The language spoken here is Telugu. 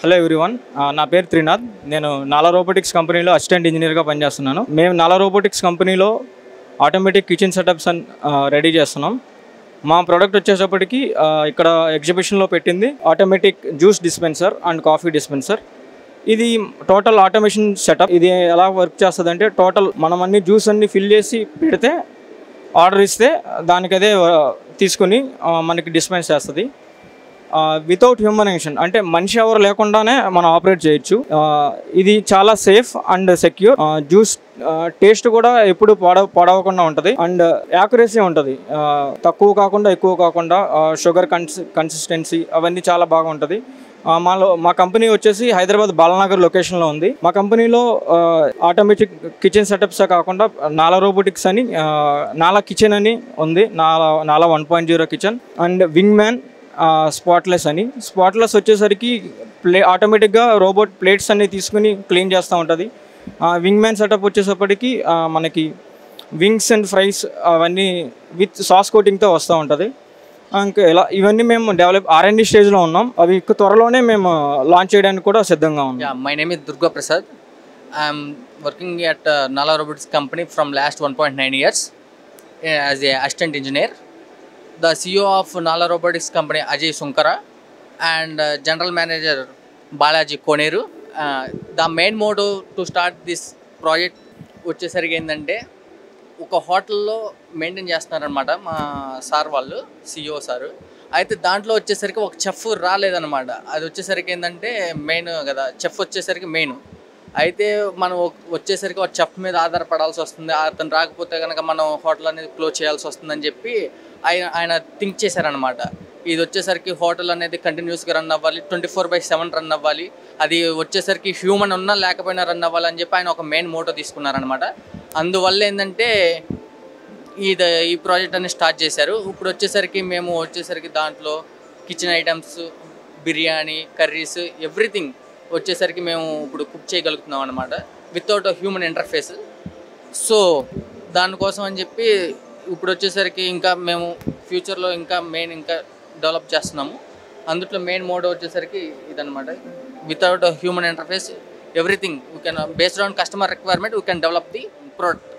హలో ఎవ్రీవన్, నా పేరు త్రినాథ్. నేను నాలా రోబోటిక్స్ కంపెనీలో అసిస్టెంట్ ఇంజనీర్గా పనిచేస్తున్నాను. మేము నాలా రోబోటిక్స్ కంపెనీలో ఆటోమేటిక్ కిచెన్ సెటప్స్ రెడీ చేస్తున్నాం. మా ప్రోడక్ట్ వచ్చేటప్పటికి ఇక్కడ ఎగ్జిబిషన్లో పెట్టింది automatic juice dispenser and coffee dispenser. ఇది టోటల్ ఆటోమేషన్ సెటప్. ఇది ఎలా వర్క్ చేస్తుంది అంటే, టోటల్ మనం అన్ని జ్యూస్ అన్ని ఫిల్ చేసి పెడితే, ఆర్డర్ ఇస్తే దానికదే తీసుకుని మనకి డిస్పెన్స్ చేస్తుంది. వితౌట్ హ్యూమన్ యాక్షన్, అంటే మనిషి ఎవరు లేకుండానే మనం ఆపరేట్ చేయొచ్చు. ఇది చాలా safe and secure. Juice taste కూడా ఎప్పుడు పాడవకుండా ఉంటుంది అండ్ యాక్యురసీ ఉంటుంది. తక్కువ కాకుండా ఎక్కువ కాకుండా షుగర్ కన్సిస్టెన్సీ అవన్నీ చాలా బాగా ఉంటుంది. మా కంపెనీ వచ్చేసి హైదరాబాద్ బాలనగర్ లొకేషన్లో ఉంది. మా కంపెనీలో ఆటోమేటిక్ కిచెన్ సెటప్సే కాకుండా నాలా రోబోటిక్స్ అని, నాలా కిచెన్ అని ఉంది. నాలా 1.0 kitchen and wing man spotless అని. స్పాట్లెస్ వచ్చేసరికి ఆటోమేటిక్గా రోబోట్ ప్లేట్స్ అన్ని తీసుకుని క్లీన్ చేస్తూ ఉంటుంది. వింగ్ మ్యాన్ సెటప్ వచ్చేసప్పటికి మనకి వింగ్స్ అండ్ ఫ్రైస్ అవన్నీ విత్ సాస్ కోటింగ్తో వస్తూ ఉంటుంది. ఇంకా ఇలా ఇవన్నీ మేము డెవలప్ R&D స్టేజ్లో ఉన్నాం. అవి త్వరలోనే మేము లాంచ్ చేయడానికి కూడా సిద్ధంగా ఉన్నాం. My name is Durga Prasad. I'm working at Nala robotics company from last 1.9 years as a assistant engineer. The CEO of Nala Robotics Company, Ajay Sunkara, and General Manager Balaji Koneru. The main motto to start this project వచ్చేసరికి ఏంటంటే, ఒక హోటల్లో మెయింటైన్ చేస్తున్నారనమాట మా సార్ వాళ్ళు, CEO సారు. అయితే దాంట్లో వచ్చేసరికి ఒక చెఫ్ రాలేదన్నమాట. అది వచ్చేసరికి ఏంటంటే మెయిన్ కదా, చెఫ్ వచ్చేసరికి మెయిన్. అయితే మనం వచ్చేసరికి ఒక చెఫ్ మీద ఆధారపడాల్సి వస్తుంది. అతను రాకపోతే కనుక మనం హోటల్ అనేది క్లోజ్ చేయాల్సి వస్తుందని చెప్పి ఆయన థింక్ చేశారనమాట. ఇది వచ్చేసరికి హోటల్ అనేది కంటిన్యూస్గా రన్ అవ్వాలి, 24/7 రన్ అవ్వాలి. అది వచ్చేసరికి హ్యూమన్ ఉన్నా లేకపోయినా రన్ అవ్వాలని చెప్పి ఆయన ఒక మెయిన్ మోటో తీసుకున్నారనమాట. అందువల్ల ఏంటంటే ఈ ప్రాజెక్ట్ అనేది స్టార్ట్ చేశారు. ఇప్పుడు వచ్చేసరికి మేము దాంట్లో kitchen items, biryani, curries, everything వచ్చేసరికి మేము ఇప్పుడు కుక్ చేయగలుగుతున్నాం అనమాట, వితౌట్ హ్యూమన్ ఇంటర్ఫేస్. సో దానికోసం అని చెప్పి ఇప్పుడు వచ్చేసరికి ఇంకా మేము ఫ్యూచర్లో ఇంకా డెవలప్ చేస్తున్నాము. అందులో మెయిన్ మోడ్ వచ్చేసరికి ఇదనమాట, without human interface everything we can based on customer requirement we can develop the product.